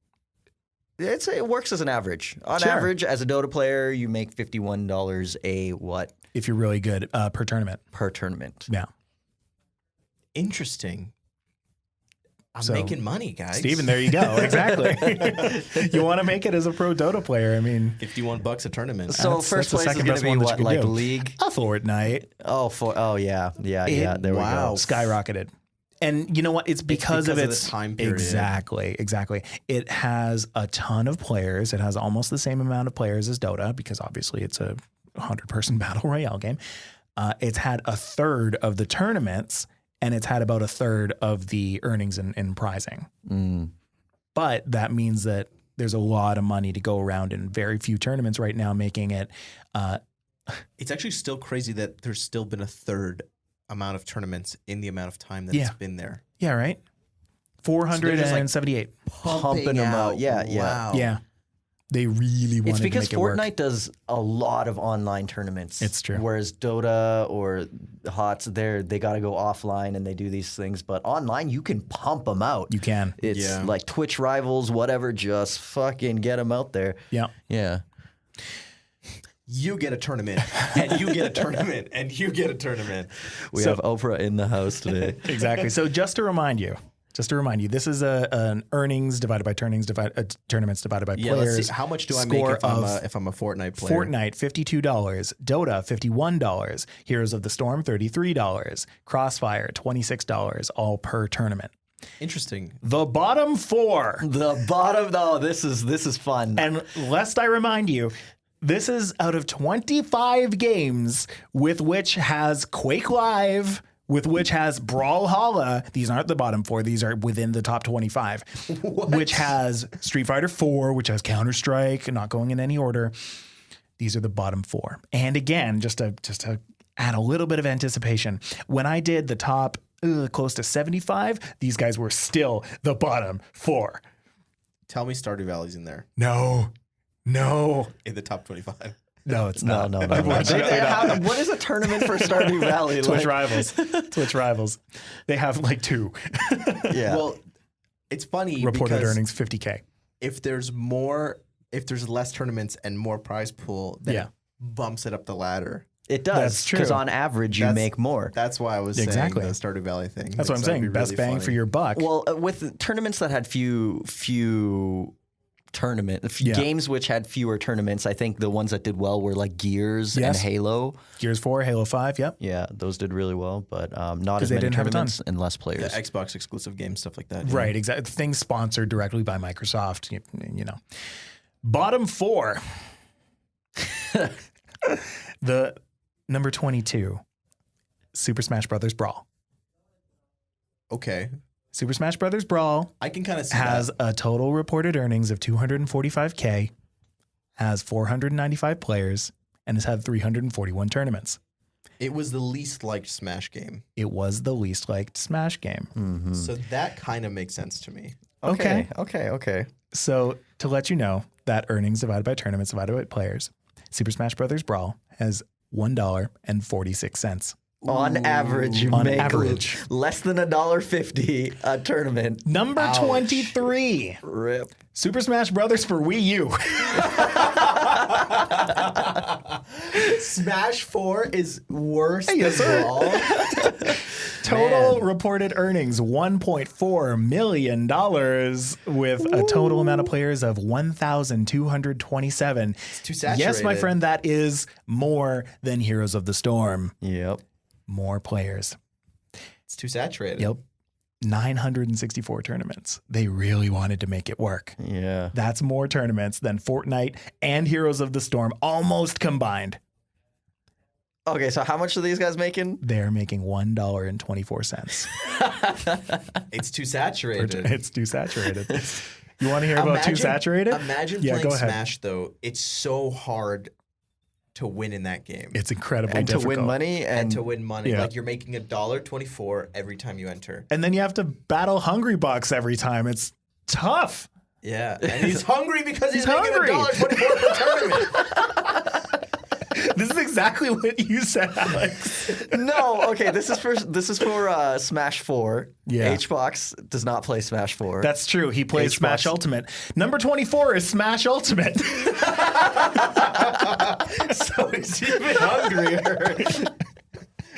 it works as an average. On Sure. average, as a Dota player, you make $51 a what If you're really good per tournament. per tournament. Yeah. Interesting. I'm So, making money, guys. Steven, there you go. Exactly. You want to make it as a pro Dota player. I mean, $51 a tournament. So That's- first that's the place is second going best to be one that you what, could like do. League? a Fortnite. Oh yeah. There we wow. go. Skyrocketed. And you know what? It's because of because of its the time period. Exactly. It has a ton of players. It has almost the same amount of players as Dota because obviously it's a 100-person battle royale game. It's had a third of the tournaments and it's had about a third of the earnings in prizing. But that means that there's a lot of money to go around in very few tournaments right now, making it It's actually still crazy that there's still been a third amount of tournaments in the amount of time that Yeah. it's been there. yeah, right? 478. Pumping them out. Yeah. Wow. Yeah. They really wanted It's because to make it work. Fortnite does a lot of online tournaments. It's true. Whereas Dota or HOTS, they got to go offline and they do these things. But online, you can pump them out. You can. It's Yeah. like Twitch rivals, whatever. Just fucking get them out there. Yeah. Yeah. You get a tournament, and you get a tournament, and you get a tournament. We have Oprah in the house today. Exactly. So just to remind you, this is an earnings divided by tournaments divided by Yeah, players. let's see. How much do I make score if I'm a Fortnite player? Fortnite, $52. Dota, $51. Heroes of the Storm, $33. Crossfire, $26, all per tournament. Interesting. The bottom 4. The bottom. Oh, this is fun. And lest I remind you, this is out of 25 games with which has Quake Live, with which has Brawlhalla. These aren't the bottom 4. These are within the top 25. Which has Street Fighter 4, which has Counter-Strike, not going in any order. These are the bottom 4. And again, just to add a little bit of anticipation, when I did the top close to 75, these guys were still the bottom 4. Tell me Stardew Valley's in there. No. In the top 25. No, it's not. No. Unfortunately not. What is a tournament for Stardew Valley? Twitch rivals. They have like 2. Yeah. Well, it's funny Reported because earnings $50K. if there's less tournaments and more prize pool, then it bumps it up the ladder. It does. That's true. Because on average, you make more. That's why I was Exactly. saying the Stardew Valley thing. That's what I'm saying. Best bang for your buck. Well, with tournaments that had few games which had fewer tournaments, I think the ones that did well were like Gears and Halo. Gears 4, Halo 5, yep. Yeah, those did really well, but not as they many didn't have a ton. tournaments and less players. Yeah, Xbox exclusive games, stuff like that. Right, exactly. Things sponsored directly by Microsoft, you know. Bottom 4. The number 22, Super Smash Brothers Brawl. Okay. Super Smash Brothers Brawl I can kind of see has that. a total reported earnings of $245K, has 495 players, and has had 341 tournaments. It was the least liked Smash game. It was the least liked Smash game. Mm-hmm. So that kind of makes sense to me. Okay. Okay. So to let you know, that earnings divided by tournaments divided by players, Super Smash Brothers Brawl has $1.46. On average, you make less than $1.50 a tournament. Number 23. Rip. Super Smash Brothers for Wii U. Smash 4 is worse Yes, than sir. Brawl. Total reported earnings $1.4 million with a total amount of players of 1,227. It's too saturated. Yes, my friend, that is more than Heroes of the Storm. Yep. More players. It's too saturated. Yep. 964 tournaments. They really wanted to make it work. Yeah. That's more tournaments than Fortnite and Heroes of the Storm almost combined. Okay, so how much are these guys making? They're making $1.24. It's too saturated. It's too saturated. You want to hear about too saturated? Imagine playing Smash, though. It's so hard to win in that game. It's incredibly and difficult. to win money and to win money. Yeah. Like you're making $1.24 every time you enter. And then you have to battle Hungry Bucks every time. It's tough. Yeah. And he's hungry because he's making hungry. $1.24 per tournament. This is exactly what you said, Alex. No, okay. This is for Smash 4. Yeah. H-Box does not play Smash 4. That's true. He plays H-Box. Smash Ultimate. Number 24 is Smash Ultimate. So he's even hungrier.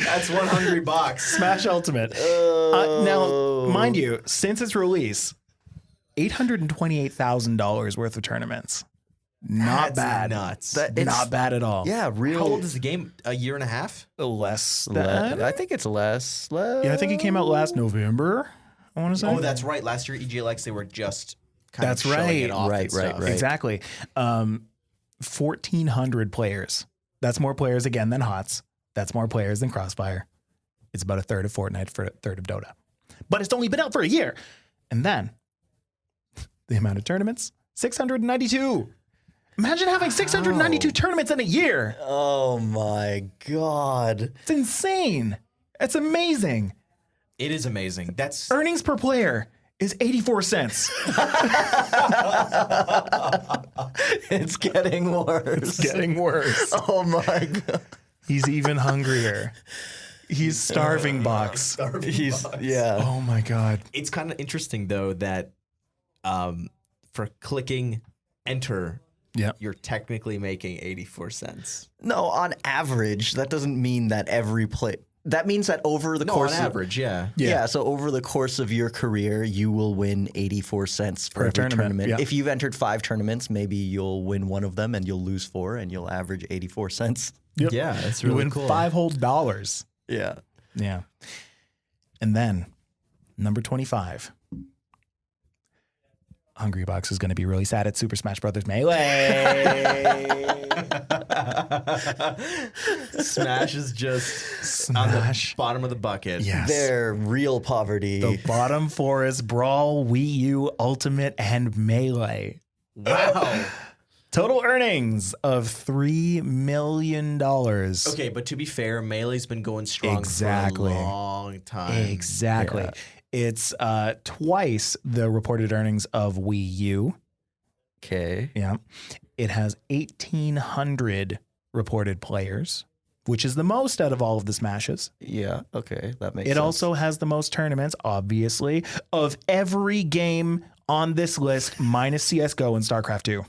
That's one hungry box. Smash Ultimate. Now, mind you, since its release, $828,000 worth of tournaments. Not That's bad. nuts. Not bad at all. Yeah, real. How old is the game? A year and a half? Less than. I think it's less. Yeah, I think it came out last November, I want to say. Oh, that's right. Last year, EGLX, they were just kind That's of showing right. it off. Right, and stuff. right. Exactly. 1,400 players. That's more players again than HOTS. That's more players than Crossfire. It's about a third of Fortnite for a third of Dota. But it's only been out for a year. And then the amount of tournaments, 692. Imagine having 692 tournaments in a year. Oh my God. It's insane. It's amazing. It is amazing. That's Earnings per player is 84 cents. It's getting worse. It's getting worse. Oh my God. He's even hungrier. He's starving box. Yeah. Oh my God. It's kind of interesting though that for clicking enter, you're technically making 84 cents. No, on average, that doesn't mean that every play. That means that over the course on average, yeah. So over the course of your career, you will win 84 cents for every tournament. Yeah. If you've entered 5 tournaments, maybe you'll win one of them and you'll lose 4 and you'll average 84 cents. Yep. Yeah, that's You really win cool. $5 whole. Yeah. Yeah. And then Number 25. Hungry Box is going to be really sad at Super Smash Brothers Melee. Smash is just on the bottom of the bucket. Yes. They're real poverty. The bottom four is Brawl, Wii U, Ultimate, and Melee. Wow. Total earnings of $3 million. Okay, but to be fair, Melee's been going strong for a long time. Exactly. Yeah. It's twice the reported earnings of Wii U. Okay. Yeah. It has 1,800 reported players, which is the most out of all of the Smashes. Yeah. Okay. That makes sense. It also has the most tournaments, obviously, of every game on this list, minus CSGO and StarCraft 2.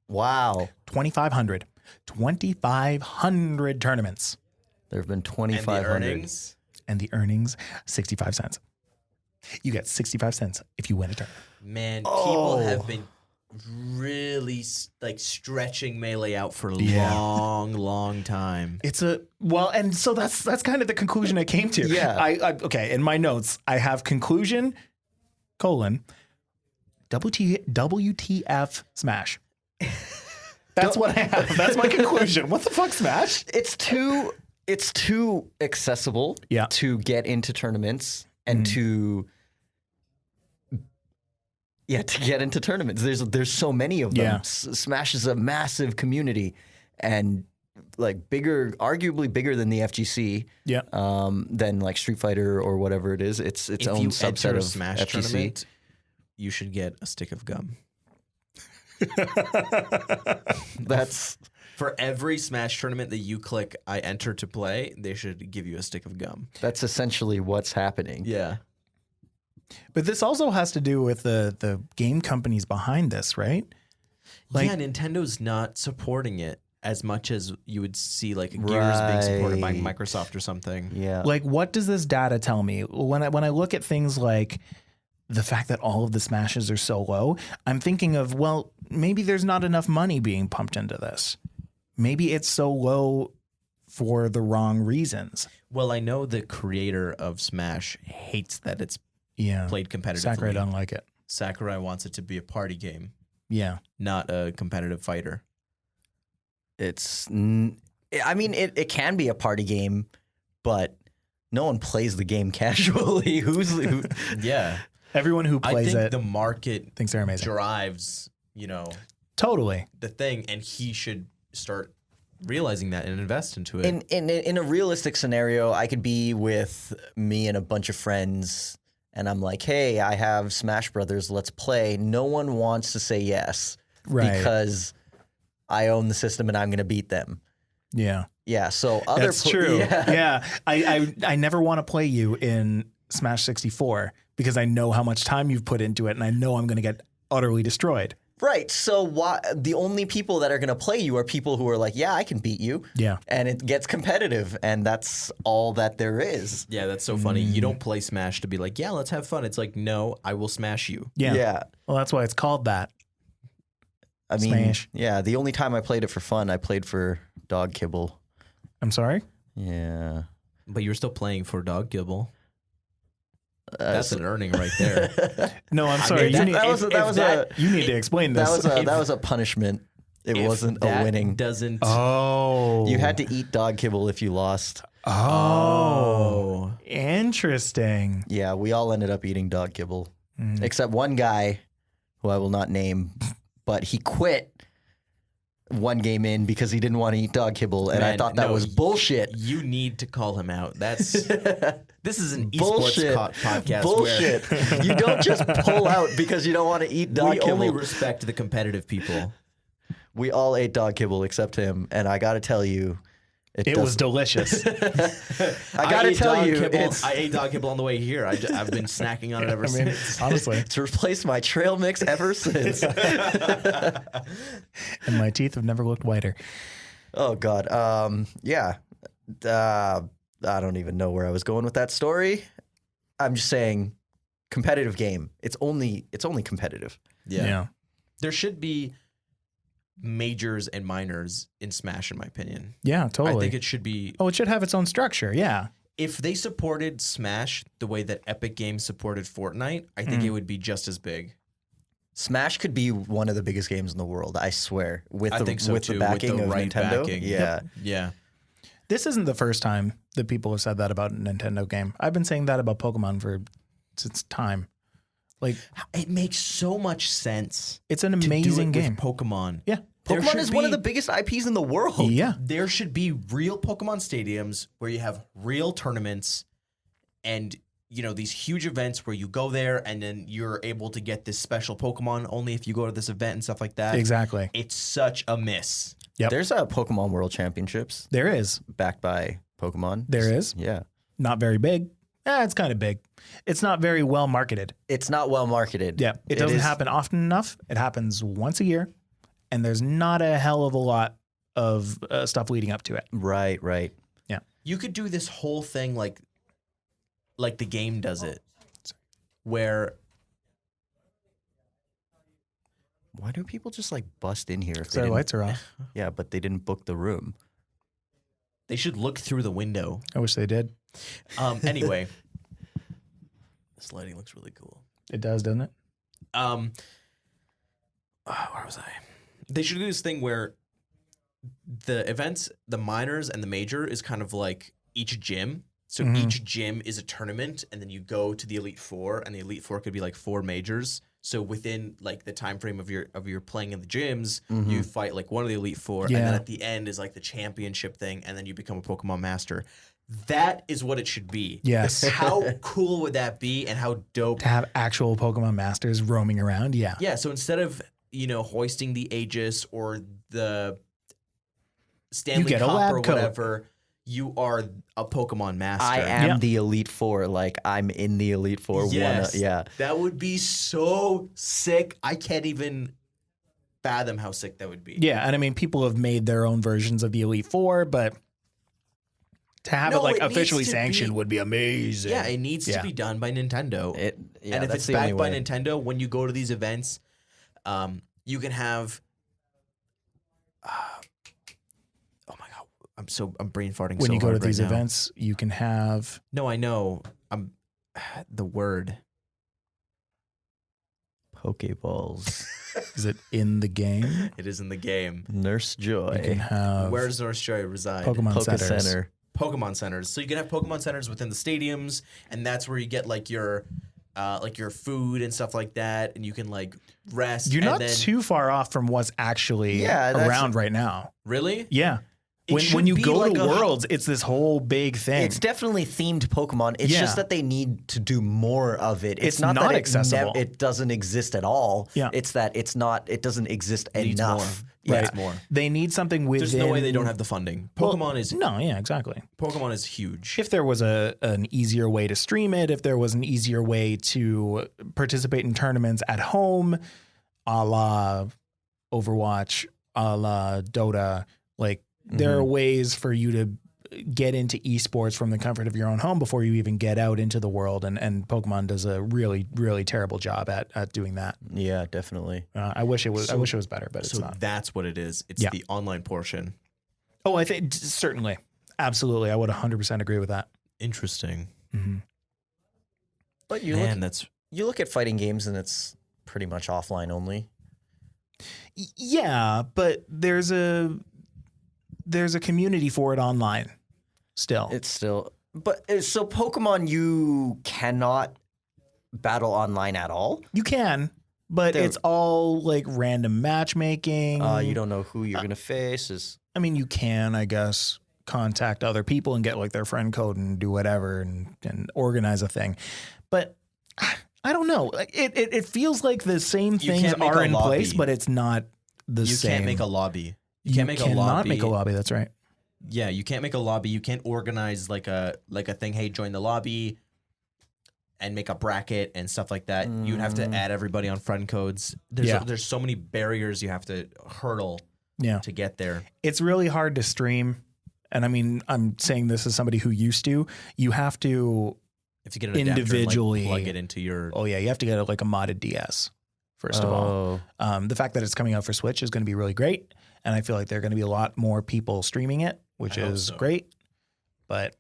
Wow. 2,500. 2,500 tournaments. There have been 2,500. And the earnings, 65 cents. You get 65 cents if you win a tournament. Man, people have been really stretching Melee out for a long time. It's and so that's kind of the conclusion I came to. Yeah. Okay, in my notes, I have conclusion, WTF Smash. That's what I have. That's my conclusion. What the fuck, Smash? It's too accessible to get into tournaments and to get into tournaments. There's so many of them. Yeah. Smash is a massive community and arguably bigger than the FGC. Yeah. Than like Street Fighter or whatever it is. It's its own subset of Smash FGC. Tournament, you should get a stick of gum. That's for every Smash tournament that you click I enter to play, they should give you a stick of gum. That's essentially what's happening. Yeah. But this also has to do with the game companies behind this, right? Nintendo's not supporting it as much as you would see like Gears being supported by Microsoft or something. Yeah. Like, what does this data tell me? When I look at things like the fact that all of the Smashes are so low, I'm thinking of, well, maybe there's not enough money being pumped into this. Maybe it's so low for the wrong reasons. Well, I know the creator of Smash hates that it's played competitively. Sakurai don't like it. Sakurai wants it to be a party game. Yeah. Not a competitive fighter. It can be a party game, but no one plays the game casually. Yeah. Everyone who plays the market thinks they're amazing. Drives, totally the thing, and he should start realizing that and invest into it. In a realistic scenario, I could be with me and a bunch of friends, and I'm like, "Hey, I have Smash Brothers. Let's play." No one wants to say yes, right? Because I own the system and I'm going to beat them. Yeah, yeah. So that's true. Yeah, I never want to play you in Smash 64 because I know how much time you've put into it, and I know I'm going to get utterly destroyed. Right. So the only people that are going to play you are people who are like, yeah, I can beat you. Yeah. And it gets competitive, and that's all that there is. Yeah, that's so funny. You don't play Smash to be like, yeah, let's have fun. It's like, no, I will smash you. Yeah. Yeah. Well, that's why it's called that. I mean, Smash. Yeah, the only time I played it for fun, I played for dog kibble. I'm sorry? Yeah. But you're still playing for dog kibble. That's an earning right there. No, I'm sorry. You need to explain this. That was a punishment. It wasn't a winning. Doesn't. Oh. You had to eat dog kibble if you lost. Oh. Interesting. Yeah, we all ended up eating dog kibble. Except one guy who I will not name, but he quit one game in because he didn't want to eat dog kibble, and I thought that was bullshit. You need to call him out. This is an bullshit. Esports podcast. Bullshit. You don't just pull out because you don't want to eat dog kibble. We only respect the competitive people. We all ate dog kibble except him, and I got to tell you, it was delicious. I got to tell you, I ate dog kibble on the way here. I've been snacking on it ever since. Honestly, it's replaced my trail mix ever since. And my teeth have never looked whiter. Oh God, yeah. I don't even know where I was going with that story. I'm just saying, competitive game. It's only competitive. Yeah. There should be majors and minors in Smash, in my opinion. Yeah, totally. I think it should be. Oh, it should have its own structure. Yeah. If they supported Smash the way that Epic Games supported Fortnite, I think it would be just as big. Smash could be one of the biggest games in the world, I swear. With I the think so with too, the backing with the of right Nintendo. backing. Yeah. Yeah. This isn't the first time that people have said that about a Nintendo game. I've been saying that about Pokemon since time. Like, It makes so much sense. it's an to do amazing it game. with Pokemon. Yeah. There Pokemon should is one of be- the biggest IPs in the world. Yeah. There should be real Pokemon stadiums where you have real tournaments and, you know, these huge events where you go there and then you're able to get this special Pokemon only if you go to this event and stuff like that. Exactly. It's such a miss. Yep. There's a Pokemon World Championships There is. backed by Pokemon. There is. Yeah. Not very big. It's kind of big. It's not very well marketed. It's not well marketed. Yeah. It doesn't happen often enough. It happens once a year. And there's not a hell of a lot of stuff leading up to it. Right, right. You could do this whole thing like the game does it, where Why do people just like bust in here if So they their didn't? lights are off. Yeah, but they didn't book the room. they should look through the window. I wish they did. Anyway, this lighting looks really cool. It does, doesn't it? Where was I? They should do this thing where the events, the minors and the major is kind of like each gym. So each gym is a tournament, and then you go to the Elite Four, and the Elite Four could be like 4 majors. So within like the time frame of your playing in the gyms, you fight like one of the Elite Four, and then at the end is like the championship thing, and then you become a Pokemon master. That is what it should be. Yes. How cool would that be, and how dope? To have actual Pokemon masters roaming around. Yeah. Yeah. So instead of hoisting the Aegis or the Stanley get a Cup lab or coat. whatever, you are a Pokemon master. I am Yeah. the Elite Four. Like, I'm in the Elite Four. Yes. Yeah. That would be so sick. I can't even fathom how sick that would be. Yeah. And I mean, people have made their own versions of the Elite Four, but to have No, it like it needs officially to sanctioned be- would be amazing. Yeah, it needs to be done by Nintendo. And and if it's backed by Nintendo, when you go to these events, you can have. Oh my god, I'm brain farting. When so you go to hard right these now. events, you can have. No, I know. I'm the word. Pokeballs. Is it in the game? It is in the game. Nurse You can Joy. have Where does North Joy reside? Pokemon Poke centers. Center. Pokemon centers. So you can have Pokemon centers within the stadiums, and that's where you get like your food and stuff like that, and you can like rest. You're and not then, too far off from what's actually Yeah, that's- around right now. really. Yeah. It should When you be go like to a- Worlds, it's this whole big thing. It's definitely themed Pokemon. It's Yeah. just that they need to do more of it. It's not not that accessible. It doesn't exist at all. Yeah. It's that it's not. It doesn't exist It needs enough. more. Right. Needs more. They need something within. There's no way they don't have the funding. Well, Pokemon is exactly. Pokemon is huge. If there was an easier way to stream it, if there was an easier way to participate in tournaments at home, a la Overwatch, a la Dota, like there are ways for you to get into esports from the comfort of your own home before you even get out into the world. And Pokemon does a really, really terrible job at doing that. Yeah, definitely. I wish it was. I wish it was better, but it's So not. that's what it is. It's Yeah. the online portion. Oh, I think certainly, absolutely, I would 100% agree with that. Interesting. But you Man, that's look at fighting games and it's pretty much offline only. Yeah, but there's a community for it online still. It's still. But so Pokemon, you cannot battle online at all. You can, but Dude. it's all like random matchmaking. You don't know who you're gonna face. I mean, you can, I guess, contact other people and get like their friend code and do whatever and organize a thing. But I don't know. Like, it feels like the same You things can't make are a in lobby. place, but it's not the you same. can't make a lobby. You You can't make a cannot lobby. make a lobby. That's right. Yeah, you can't make a lobby. You can't organize like a thing. Hey, join the lobby, and make a bracket and stuff like that. You'd have to add everybody on friend codes. There's so many barriers you have to hurdle Yeah. to get there. It's really hard to stream. And I mean, I'm saying this as somebody who used to. You have to, If you get an adapter Individually- and, like, plug it into your. oh yeah, you have to get like a modded DS, first of all. The fact that it's coming out for Switch is going to be really great. And I feel like there are going to be a lot more people streaming it, which I hope is so. great. But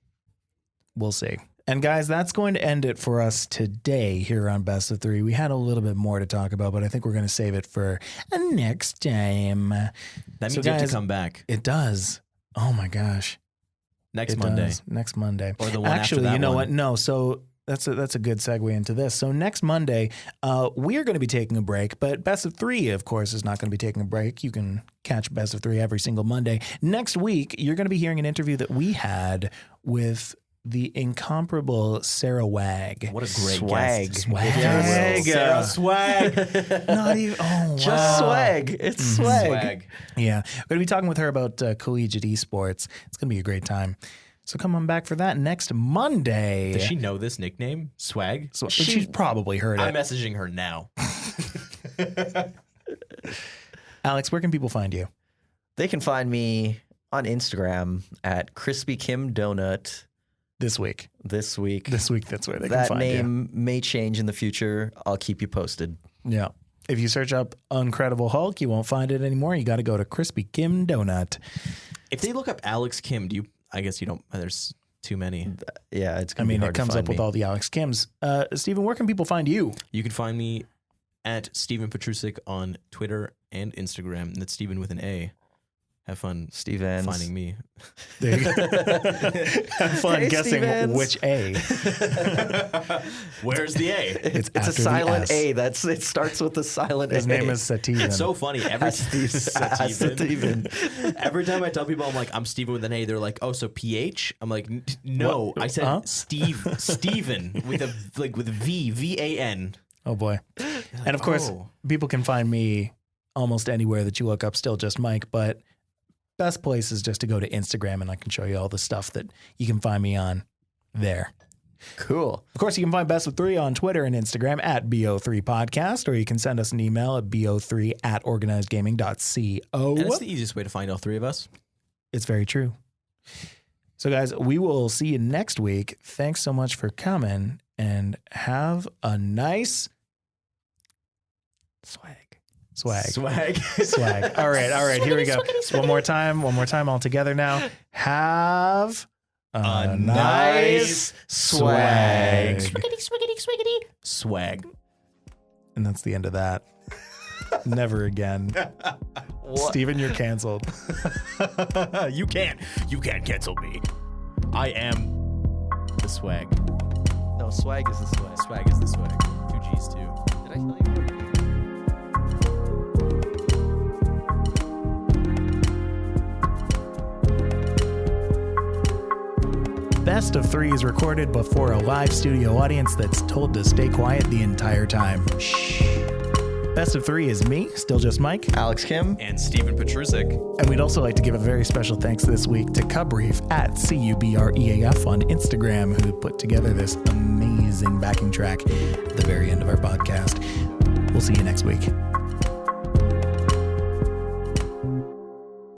We'll see. And guys, that's going to end it for us today here on Best of 3. We had a little bit more to talk about, but I think we're going to save it for next time. That means you have to come back. It does. Oh my gosh. Next Monday. Next Monday. Or the one Actually, after that you know one. what? No, so that's a good segue into this. So next Monday, we are going to be taking a break, but Best of 3, of course, is not going to be taking a break. You can catch Best of 3 every single Monday. Next week, you're going to be hearing an interview that we had with the incomparable Sarah Wag. What a great Swag. guest. Swag. Sarah Swag. Not even, oh, wow. Just swag. It's swag. Yeah. We're going to be talking with her about collegiate esports. It's going to be a great time. So come on back for that next Monday. Does she know this nickname? Swag? So she's probably heard I'm it. messaging her now. Alex, where can people find you? They can find me on Instagram at KrispyKim Donut. This week. This week. That's where they can That find name may change in the future. I'll keep you posted. you. Yeah. If you search up Uncredible Hulk, you won't find it anymore. You got to go to Crispy Kim Donut. If they look up Alex Kim, I guess you don't, there's too many. Yeah, it's I going to be mean, hard it comes to up find with me. all the Alex Kims. Steven, where can people find you? You can find me at Steven Petrusic on Twitter and Instagram. That's Steven with an A. Have fun Stevens. finding me. There you go. Have fun Hey, guessing Stevens. which A. Where's the A? It's It's a after the silent S. A. It starts with the silent His A. name is Steven. It's so funny. Steven. Every time I tell people I'm like, I'm Steven with an A, they're like, oh, so PH? I'm like, no, What? I said Huh? Steven with a V, V-A-N. Oh, boy. And of course, oh. people can find me almost anywhere that you look up StillJustMike, but best place is just to go to Instagram and I can show you all the stuff that you can find me on there. Cool. Of course, you can find Best of 3 on Twitter and Instagram at BO3Podcast, or you can send us an email at bo3@organizedgaming.co. And it's the easiest way to find all three of us. It's very true. So, guys, we will see you next week. Thanks so much for coming and have a nice swag. Swag. All right. Here we go. One more time all together now. Have a nice swag. Swag. And that's the end of that. Never again. Steven, you're canceled. You can't cancel me. I am the swag. No, swag is the swag. Swag is the swag. 2 G's too. Did I tell you? Best of 3 is recorded before a live studio audience that's told to stay quiet the entire time. Shh. Best of 3 is me, StillJustMike, Alex Kim. And Steven Petrusic. and we'd also like to give a very special thanks this week to Cubreef at CUBREAF on Instagram, who put together this amazing backing track at the very end of our podcast. We'll see you next week.